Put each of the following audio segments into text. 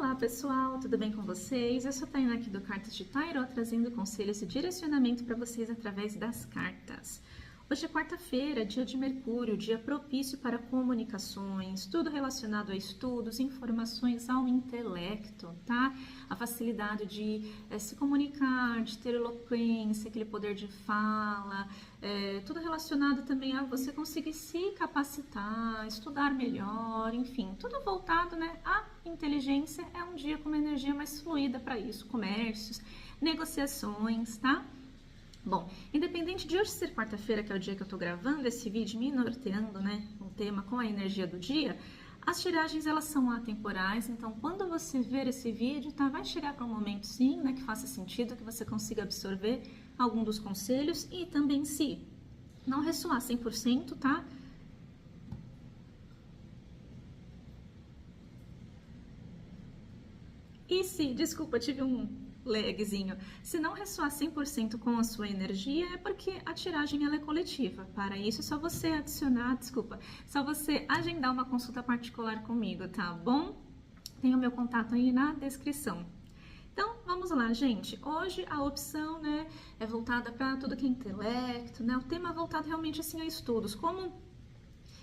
Olá pessoal, tudo bem com vocês? Eu sou a Tainá aqui do Cartas de Tarot, trazendo conselhos e direcionamento para vocês através das cartas. Hoje é quarta-feira, dia de Mercúrio, dia propício para comunicações, tudo relacionado a estudos, informações ao intelecto, tá? A facilidade de se comunicar, de ter eloquência, aquele poder de fala, tudo relacionado também a você conseguir se capacitar, estudar melhor, enfim, tudo voltado, né, à inteligência. É um dia com uma energia mais fluida para isso, comércios, negociações, tá? Bom, independente de hoje ser quarta-feira, que é o dia que eu tô gravando esse vídeo, me norteando, né, um tema com a energia do dia, as tiragens, elas são atemporais, então quando você ver esse vídeo, tá, vai chegar para um momento, sim, né, que faça sentido, que você consiga absorver algum dos conselhos e também, se não ressoar 100%, tá? E se, desculpa, tive um lagzinho, se não ressoar 100% com a sua energia, é porque a tiragem ela é coletiva. Para isso, é só você adicionar, só você agendar uma consulta particular comigo, tá bom? Tem o meu contato aí na descrição. Então, vamos lá, gente. Hoje a opção, né, é voltada para tudo que é intelecto, né? O tema é voltado realmente assim a estudos, como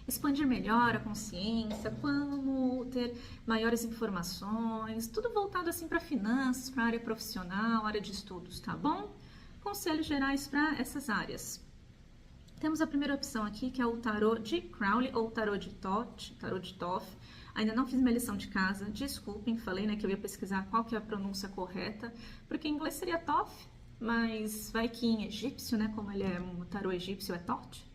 expandir melhor a consciência, como ter maiores informações, tudo voltado assim para finanças, para área profissional, área de estudos, tá bom? Conselhos gerais para essas áreas. Temos a primeira opção aqui, que é o tarô de Crowley ou tarô de Thoth. Ainda não fiz minha lição de casa, desculpem, falei, né, que eu ia pesquisar qual que é a pronúncia correta, porque em inglês seria Thoth, mas vai que em egípcio, né, como ele é um tarô egípcio, é Thoth.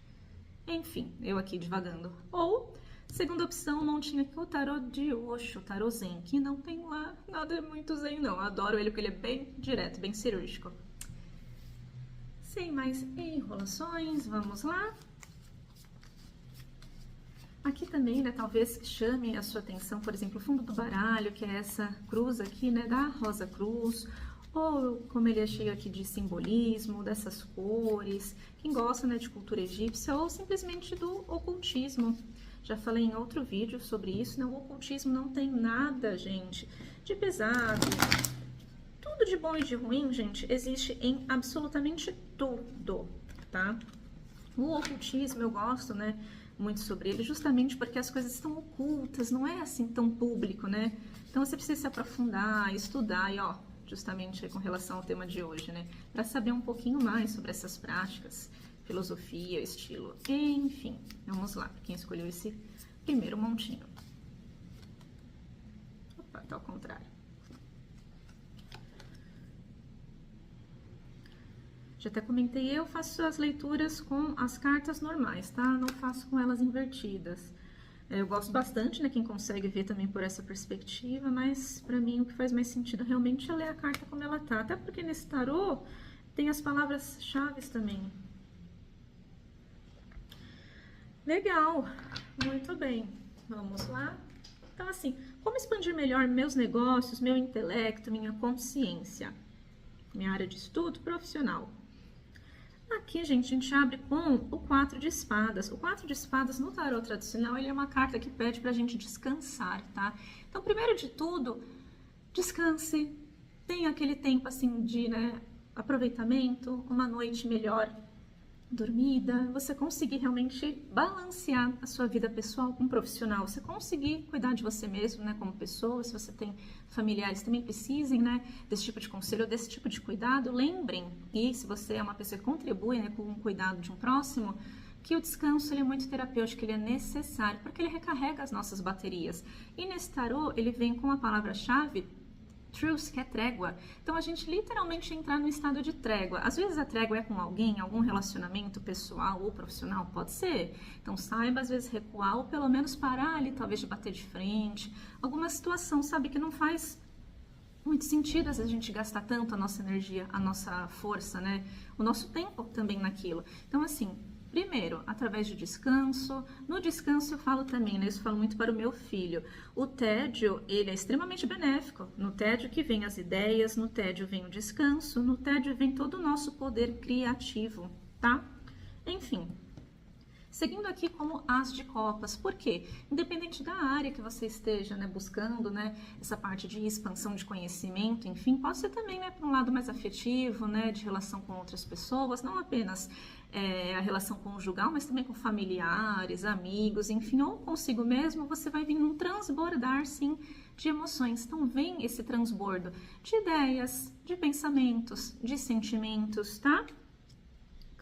Enfim, eu aqui divagando. Ou, segunda opção, não tinha aqui o tarô de Osho, o tarô Zen, que não tem lá nada muito Zen não. Adoro ele porque ele é bem direto, bem cirúrgico. Sem mais enrolações, vamos lá. Aqui também, né, talvez chame a sua atenção, por exemplo, o fundo do baralho, que é essa cruz aqui, né, da Rosa Cruz, ou como ele é cheio aqui de simbolismo, dessas cores, quem gosta, né, de cultura egípcia, ou simplesmente do ocultismo. Já falei em outro vídeo sobre isso, né, o ocultismo não tem nada, gente, de pesado. Tudo de bom e de ruim, gente, existe em absolutamente tudo, tá? O ocultismo, eu gosto, né, muito sobre ele, justamente porque as coisas estão ocultas, não é assim tão público, né? Então você precisa se aprofundar, estudar e, ó, justamente com relação ao tema de hoje, né? Para saber um pouquinho mais sobre essas práticas, filosofia, estilo, enfim. Vamos lá, quem escolheu esse primeiro montinho. Opa, tá ao contrário. Já até comentei, eu faço as leituras com as cartas normais, tá? Não faço com elas invertidas. Eu gosto bastante, né, quem consegue ver também por essa perspectiva, mas pra mim o que faz mais sentido realmente é ler a carta como ela tá. Até porque nesse tarô tem as palavras-chave também. Legal, muito bem. Vamos lá. Então, assim, como expandir melhor meus negócios, meu intelecto, minha consciência? Minha área de estudo profissional. Aqui, gente, a gente abre com o 4 de espadas. O 4 de espadas no tarô tradicional, ele é uma carta que pede pra gente descansar, tá? Então, primeiro de tudo, descanse, tenha aquele tempo, assim, de, né, aproveitamento, uma noite melhor dormida, você conseguir realmente balancear a sua vida pessoal com profissional, você conseguir cuidar de você mesmo, né, como pessoa. Se você tem familiares, também precisem, né, desse tipo de conselho, desse tipo de cuidado, lembrem, e se você é uma pessoa que contribui, né, com o cuidado de um próximo, que o descanso ele é muito terapêutico, ele é necessário, porque ele recarrega as nossas baterias. E nesse tarô, ele vem com a palavra-chave truce, que é trégua. Então a gente literalmente entrar no estado de trégua. Às vezes a trégua é com alguém, algum relacionamento pessoal ou profissional, pode ser. Então saiba às vezes recuar ou pelo menos parar ali, talvez de bater de frente. Alguma situação, sabe, que não faz muito sentido às vezes a gente gastar tanto a nossa energia, a nossa força, né? O nosso tempo também naquilo. Então assim, primeiro, através de descanso. No descanso eu falo também, né? Isso eu falo muito para o meu filho. O tédio, ele é extremamente benéfico. No tédio que vem as ideias, no tédio vem o descanso, no tédio vem todo o nosso poder criativo, tá? Enfim, Seguindo aqui como as de copas, por quê? Independente da área que você esteja, né, buscando, né, essa parte de expansão de conhecimento, enfim, pode ser também, né, para um lado mais afetivo, né, de relação com outras pessoas, não apenas a relação conjugal, mas também com familiares, amigos, enfim, ou consigo mesmo, você vai vir num transbordar, sim, de emoções. Então, vem esse transbordo de ideias, de pensamentos, de sentimentos, tá?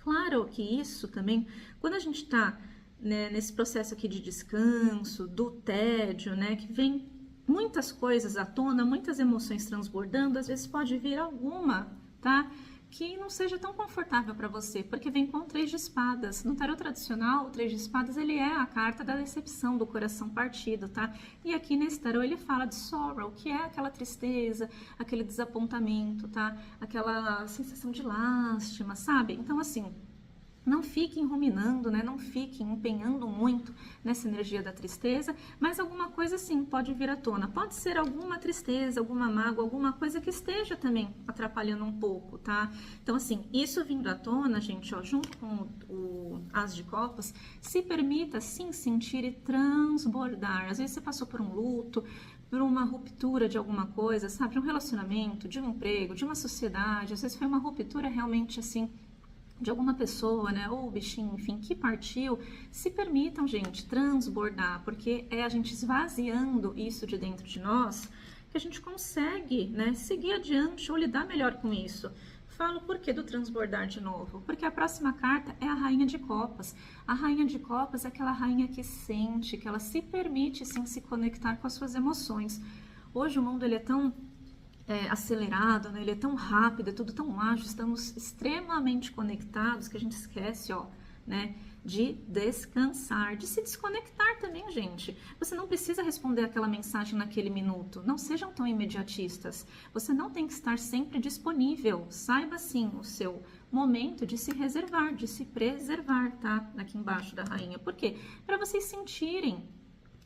Claro que isso também, quando a gente está, né, nesse processo aqui de descanso, do tédio, né, que vem muitas coisas à tona, muitas emoções transbordando, às vezes pode vir alguma, tá, que não seja tão confortável para você, porque vem com o 3 de espadas. No tarot tradicional, o 3 de espadas, ele é a carta da decepção, do coração partido, tá? E aqui nesse tarot ele fala de sorrow, que é aquela tristeza, aquele desapontamento, tá? Aquela sensação de lástima, sabe? Então, assim, não fiquem ruminando, né? Não fiquem empenhando muito nessa energia da tristeza, mas alguma coisa sim pode vir à tona. Pode ser alguma tristeza, alguma mágoa, alguma coisa que esteja também atrapalhando um pouco, tá? Então, assim, isso vindo à tona, gente, ó, junto com o As de Copas, se permita sim sentir e transbordar. Às vezes você passou por um luto, por uma ruptura de alguma coisa, sabe? De um relacionamento, de um emprego, de uma sociedade. Às vezes foi uma ruptura realmente assim de alguma pessoa, né, ou bichinho, enfim, que partiu. Se permitam, gente, transbordar, porque é a gente esvaziando isso de dentro de nós que a gente consegue, né, seguir adiante ou lidar melhor com isso. Falo por que do transbordar de novo? Porque a próxima carta é a Rainha de Copas. A Rainha de Copas é aquela rainha que sente, que ela se permite, sim, se conectar com as suas emoções. Hoje o mundo, ele é tão acelerado, né? Ele é tão rápido, é tudo tão ágil, estamos extremamente conectados que a gente esquece, ó, né, de descansar, de se desconectar também, gente. Você não precisa responder aquela mensagem naquele minuto, não sejam tão imediatistas. Você não tem que estar sempre disponível. Saiba sim o seu momento de se reservar, de se preservar, tá? Aqui embaixo da rainha. Por quê? Para vocês sentirem.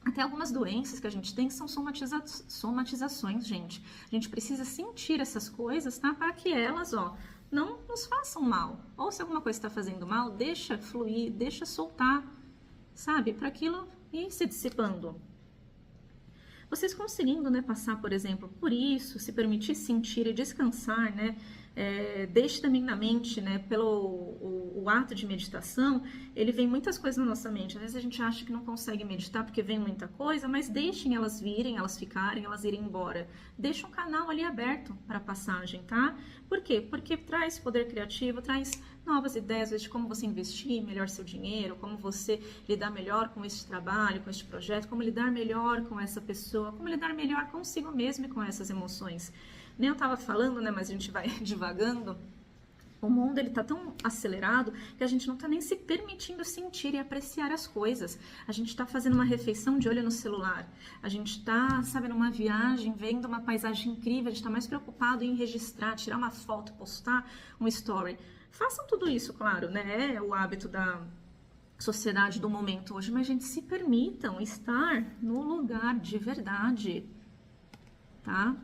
Até algumas doenças que a gente tem são somatizações, gente. A gente precisa sentir essas coisas, tá? Para que elas, ó, não nos façam mal. Ou se alguma coisa está fazendo mal, deixa fluir, deixa soltar, sabe? Para aquilo ir se dissipando. Vocês conseguindo, né, passar, por exemplo, por isso, se permitir sentir e descansar, né? Deixe também na mente, né, pelo o ato de meditação, ele vem muitas coisas na nossa mente. Às vezes a gente acha que não consegue meditar porque vem muita coisa, mas deixem elas virem, elas ficarem, elas irem embora. Deixa um canal ali aberto para passagem, tá? Por quê? Porque traz poder criativo, traz novas ideias, às vezes, de como você investir melhor seu dinheiro, como você lidar melhor com este trabalho, com este projeto, como lidar melhor com essa pessoa, como lidar melhor consigo mesmo e com essas emoções. Nem eu estava falando, né, mas a gente vai divagando. O mundo, ele tá tão acelerado que a gente não tá nem se permitindo sentir e apreciar as coisas. A gente tá fazendo uma refeição de olho no celular. A gente tá, sabe, numa viagem, vendo uma paisagem incrível. A gente tá mais preocupado em registrar, tirar uma foto, postar um story. Façam tudo isso, claro, né? É o hábito da sociedade do momento hoje, mas, gente, se permitam estar no lugar de verdade, tá?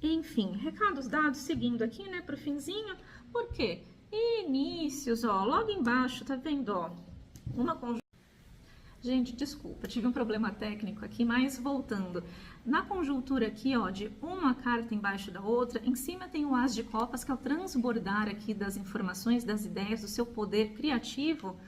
Enfim, recados dados, seguindo aqui, né, pro finzinho. Por quê? Inícios, ó, logo embaixo, tá vendo, ó, uma conjuntura. Gente, desculpa, tive um problema técnico aqui, mas voltando. Na conjuntura aqui, ó, de uma carta embaixo da outra, em cima tem o As de Copas, que é o transbordar aqui das informações, das ideias, do seu poder criativo.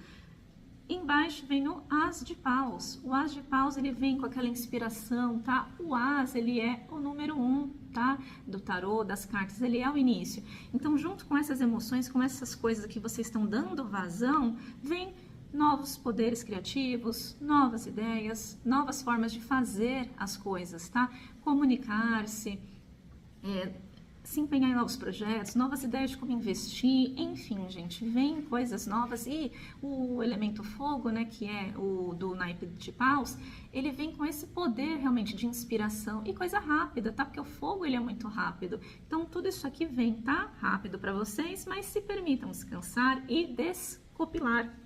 Embaixo vem o As de Paus. O As de Paus, ele vem com aquela inspiração, tá? O As, ele é o número 1, tá? Do tarô, das cartas, ele é o início. Então, junto com essas emoções, com essas coisas que vocês estão dando vazão, vem novos poderes criativos, novas ideias, novas formas de fazer as coisas, tá? Comunicar-se, se empenhar em novos projetos, novas ideias de como investir, enfim, gente, vem coisas novas. E o elemento fogo, né, que é o do naipe de paus, ele vem com esse poder realmente de inspiração e coisa rápida, tá? Porque o fogo, ele é muito rápido. Então, tudo isso aqui vem, tá? Rápido para vocês, mas se permitam descansar e descopilar,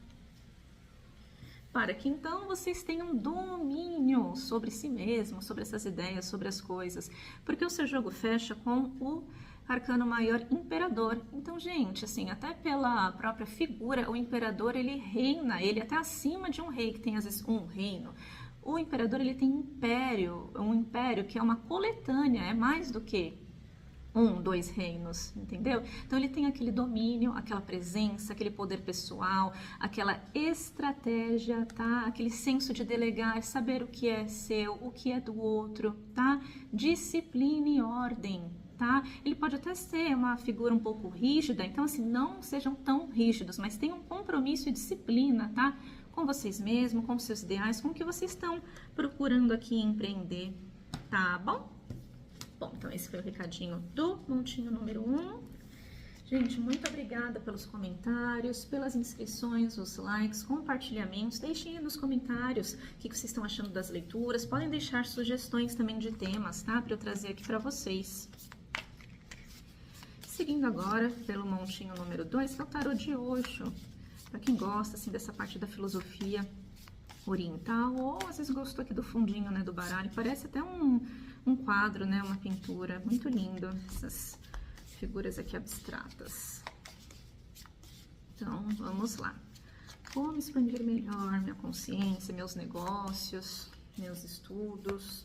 para que então vocês tenham domínio sobre si mesmo, sobre essas ideias, sobre as coisas. Porque o seu jogo fecha com o arcano maior, imperador. Então, gente, assim, até pela própria figura, o imperador, ele reina, ele até acima de um rei, que tem às vezes um reino. O imperador, ele tem um império que é uma coletânea, é mais do que dois reinos, entendeu? Então ele tem aquele domínio, aquela presença, aquele poder pessoal, aquela estratégia, tá? Aquele senso de delegar, saber o que é seu, o que é do outro, tá? Disciplina e ordem, tá? Ele pode até ser uma figura um pouco rígida, então assim, não sejam tão rígidos, mas tenham compromisso e disciplina, tá? Com vocês mesmos, com seus ideais, com o que vocês estão procurando aqui empreender, tá bom? Bom, então esse foi o recadinho do montinho número 1. Gente, muito obrigada pelos comentários, pelas inscrições, os likes, compartilhamentos. Deixem aí nos comentários o que vocês estão achando das leituras. Podem deixar sugestões também de temas, tá? Para eu trazer aqui para vocês. Seguindo agora pelo montinho número 2, que é o tarô de Osho. Para quem gosta, assim, dessa parte da filosofia oriental, ou às vezes gostou aqui do fundinho, né, do baralho. Parece até um quadro, né, uma pintura. Muito lindo, essas figuras aqui abstratas. Então, vamos lá. Como expandir melhor minha consciência, meus negócios, meus estudos.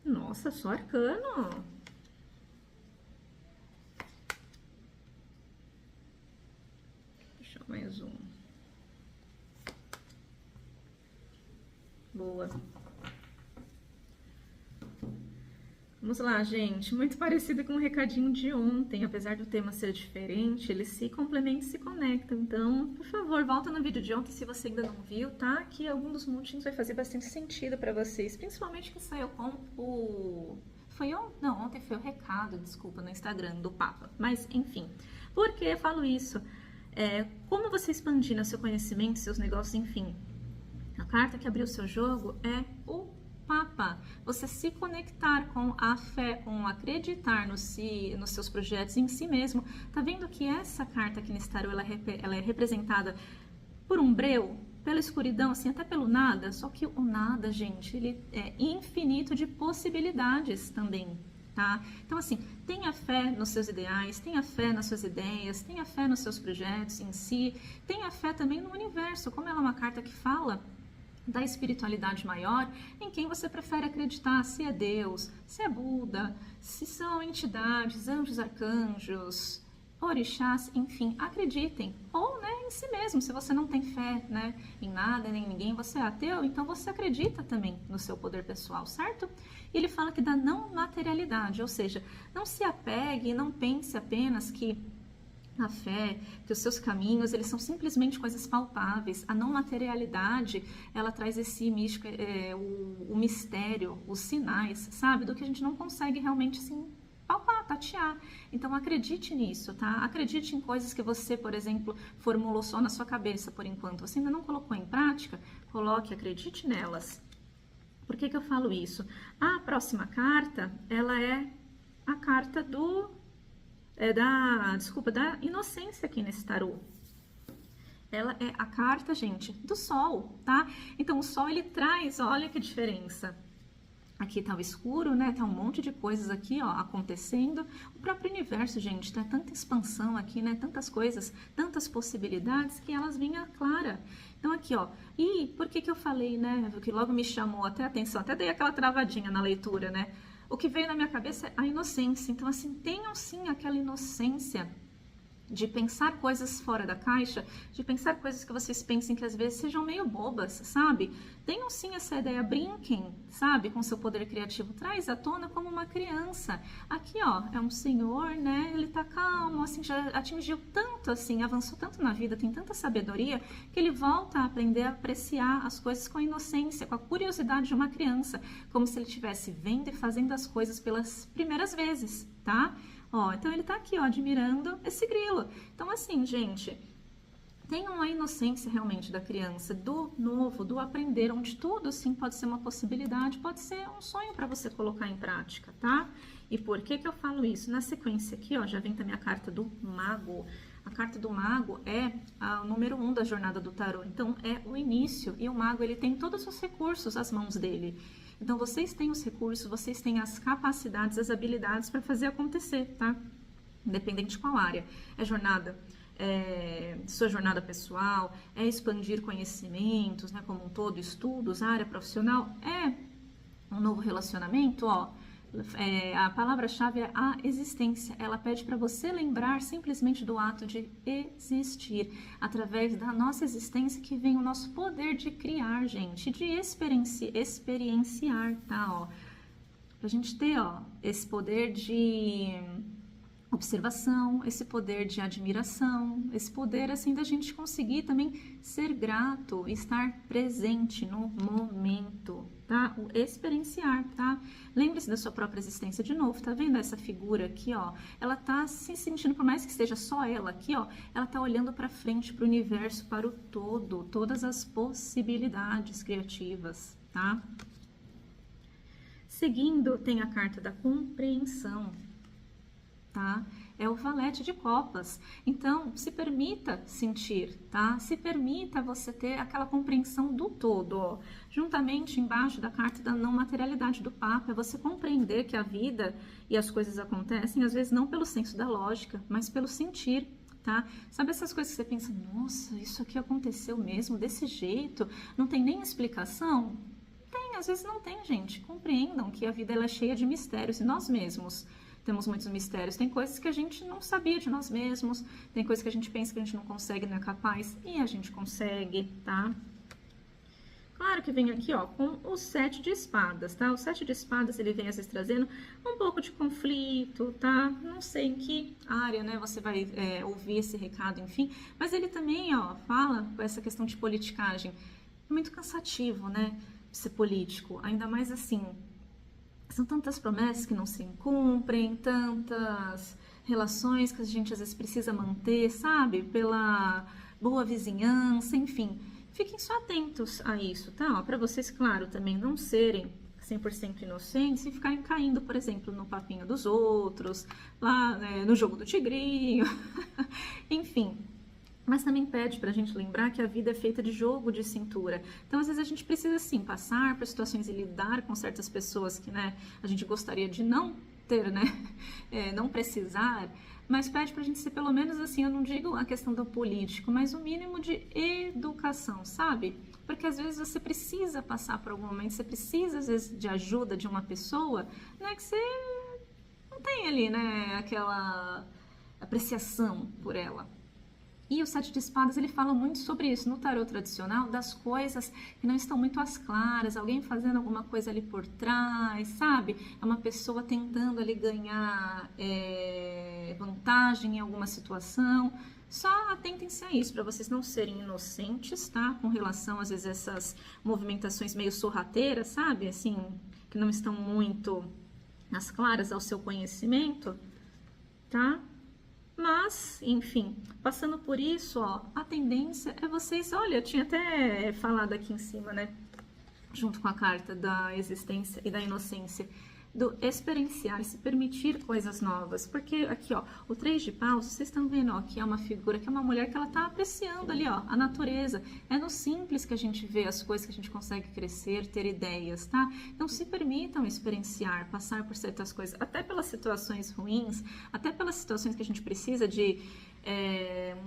Nossa, só arcano! Deixa eu mais um. Boa. Vamos lá, gente. Muito parecido com o recadinho de ontem. Apesar do tema ser diferente, eles se complementam e se conectam. Então, por favor, volta no vídeo de ontem se você ainda não viu, tá? Que algum dos montinhos vai fazer bastante sentido pra vocês. Principalmente que saiu com o... Foi ontem? Não, ontem foi o recado, desculpa, no Instagram do Papa. Mas, enfim. Por que eu falo isso? Como você expandir seu conhecimento, seus negócios, enfim. A carta que abriu o seu jogo é o Papa. Você se conectar com a fé, com acreditar nos seus projetos, em si mesmo. Tá vendo que essa carta aqui nesse tarô, ela é representada por um breu, pela escuridão, assim, até pelo nada. Só que o nada, gente, ele é infinito de possibilidades também, tá? Então, assim, tenha fé nos seus ideais, tenha fé nas suas ideias, tenha fé nos seus projetos em si, tenha fé também no universo. Como ela é uma carta que fala da espiritualidade maior, em quem você prefere acreditar, se é Deus, se é Buda, se são entidades, anjos, arcanjos, orixás, enfim, acreditem. Ou, né, em si mesmo, se você não tem fé, né, em nada, nem em ninguém, você é ateu, então você acredita também no seu poder pessoal, certo? E ele fala que da não materialidade, ou seja, não se apegue e não pense apenas que a fé, que os seus caminhos, eles são simplesmente coisas palpáveis. A não materialidade, ela traz esse místico, o mistério, os sinais, sabe? Do que a gente não consegue realmente, assim, palpar, tatear. Então, acredite nisso, tá? Acredite em coisas que você, por exemplo, formulou só na sua cabeça por enquanto. Você ainda não colocou em prática? Coloque, acredite nelas. Por que que eu falo isso? A próxima carta, ela é a carta da inocência aqui nesse tarô. Ela é a carta, gente, do Sol, tá? Então, o Sol, ele traz, olha que diferença. Aqui tá o escuro, né? Tá um monte de coisas aqui, ó, acontecendo. O próprio universo, gente, tá tanta expansão aqui, né? Tantas coisas, tantas possibilidades que elas vêm à clara. Então, aqui, ó. E por que que eu falei, né? Que logo me chamou até a atenção, até dei aquela travadinha na leitura, né? O que veio na minha cabeça é a inocência. Então, assim, tenham sim aquela inocência de pensar coisas fora da caixa, de pensar coisas que vocês pensem que às vezes sejam meio bobas, sabe? Tenham sim essa ideia, brinquem, sabe? Com seu poder criativo, traz à tona como uma criança. Aqui, ó, é um senhor, né? Ele tá calmo, assim, já atingiu tanto, assim, avançou tanto na vida, tem tanta sabedoria, que ele volta a aprender a apreciar as coisas com a inocência, com a curiosidade de uma criança, como se ele estivesse vendo e fazendo as coisas pelas primeiras vezes, tá? Ó, então ele tá aqui, ó, admirando esse grilo. Então, assim, gente, tenham a inocência realmente da criança, do novo, do aprender, onde tudo, sim, pode ser uma possibilidade, pode ser um sonho para você colocar em prática, tá? E por que que eu falo isso? Na sequência aqui, ó, já vem também a carta do mago. A carta do mago é o número 1 da jornada do tarô. Então, é o início. E o mago, ele tem todos os recursos às mãos dele. Então, vocês têm os recursos, vocês têm as capacidades, as habilidades para fazer acontecer, tá? Independente de qual área. É jornada, sua jornada pessoal, é expandir conhecimentos, né, como um todo, estudos, área profissional, é um novo relacionamento, ó. A palavra-chave é a existência. Ela pede para você lembrar simplesmente do ato de existir. Através da nossa existência que vem o nosso poder de criar, gente, de experienciar, tá? Ó, pra gente ter, ó, esse poder de observação, esse poder de admiração, esse poder assim da gente conseguir também ser grato, estar presente no momento, tá? O experienciar, tá? Lembre-se da sua própria existência de novo, tá vendo essa figura aqui, ó? Ela tá se sentindo, por mais que esteja só ela aqui, ó, ela tá olhando para frente, para o universo, para o todo, todas as possibilidades criativas, tá? Seguindo, tem a carta da compreensão. Tá? É o valete de copas. Então, se permita sentir, tá? Se permita você ter aquela compreensão do todo, ó. Juntamente embaixo da carta da não materialidade do Papa, é você compreender que a vida e as coisas acontecem, às vezes não pelo senso da lógica, mas pelo sentir, tá? Sabe essas coisas que você pensa, nossa, isso aqui aconteceu mesmo desse jeito, não tem nem explicação? Tem, às vezes não tem, gente. Compreendam que a vida ela é cheia de mistérios e nós mesmos temos muitos mistérios. Tem coisas que a gente não sabia de nós mesmos, tem coisas que a gente pensa que a gente não consegue, não é capaz, e a gente consegue, tá? Claro que vem aqui, ó, com o 7 de espadas, tá? O 7 de espadas, ele vem às vezes trazendo um pouco de conflito, tá? Não sei em que área, né, você vai ouvir esse recado, enfim, mas ele também, ó, fala com essa questão de politicagem. É muito cansativo, né, ser político, ainda mais assim. São tantas promessas que não se cumprem, tantas relações que a gente às vezes precisa manter, sabe? Pela boa vizinhança, enfim. Fiquem só atentos a isso, tá? Para vocês, claro, também não serem 100% inocentes e ficarem caindo, por exemplo, no papinho dos outros, lá, né, no jogo do tigrinho, enfim. Mas também pede para a gente lembrar que a vida é feita de jogo de cintura. Então, às vezes, a gente precisa, sim, passar por situações e lidar com certas pessoas que, né, a gente gostaria de não ter, né, não precisar, mas pede para a gente ser, pelo menos, assim, eu não digo a questão do político, mas o mínimo de educação, sabe? Porque, às vezes, você precisa passar por algum momento, você precisa, às vezes, de ajuda de uma pessoa, né, que você não tem ali, né, aquela apreciação por ela. E o 7 de espadas, ele fala muito sobre isso no tarô tradicional, das coisas que não estão muito às claras, alguém fazendo alguma coisa ali por trás, sabe? É uma pessoa tentando ali ganhar vantagem em alguma situação. Só atentem-se a isso, para vocês não serem inocentes, tá? Com relação, às vezes, a essas movimentações meio sorrateiras, sabe? Assim, que não estão muito às claras ao seu conhecimento, tá? Mas, enfim, passando por isso, ó, a tendência é vocês, olha, eu tinha até falado aqui em cima, né, junto com a carta da existência e da inocência, do experienciar, se permitir coisas novas, porque aqui, ó, o 3 de paus, vocês estão vendo, ó, que é uma figura, que é uma mulher que ela tá apreciando ali, ó, a natureza, é no simples que a gente vê as coisas, que a gente consegue crescer, ter ideias, tá? Então, se permitam experienciar, passar por certas coisas, até pelas situações ruins, até pelas situações que a gente precisa de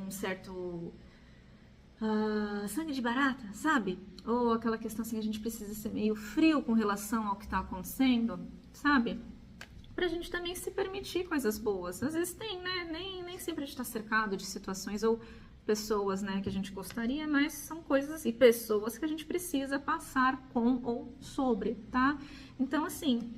um certo sangue de barata, sabe? Ou aquela questão assim, a gente precisa ser meio frio com relação ao que tá acontecendo, sabe? Pra gente também se permitir coisas boas. Às vezes tem, né? Nem sempre a gente tá cercado de situações ou pessoas, né, que a gente gostaria, mas são coisas e pessoas que a gente precisa passar com ou sobre, tá? Então, assim,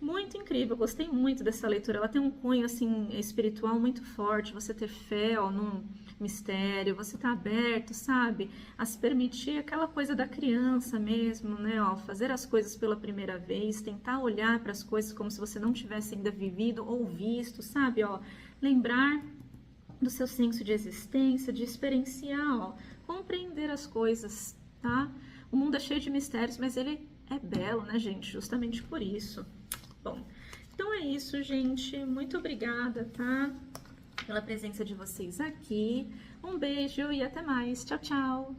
muito incrível, eu gostei muito dessa leitura. Ela tem um cunho, assim, espiritual muito forte, você ter fé, ó, num mistério, você tá aberto, sabe, a se permitir aquela coisa da criança mesmo, né, ó, fazer as coisas pela primeira vez, tentar olhar para as coisas como se você não tivesse ainda vivido ou visto, sabe, ó, lembrar do seu senso de existência, de experienciar, ó, compreender as coisas, tá? O mundo é cheio de mistérios, mas ele é belo, né, gente, justamente por isso. Bom, então é isso, gente, muito obrigada, tá? pela presença de vocês aqui. Um beijo e até mais. Tchau, tchau!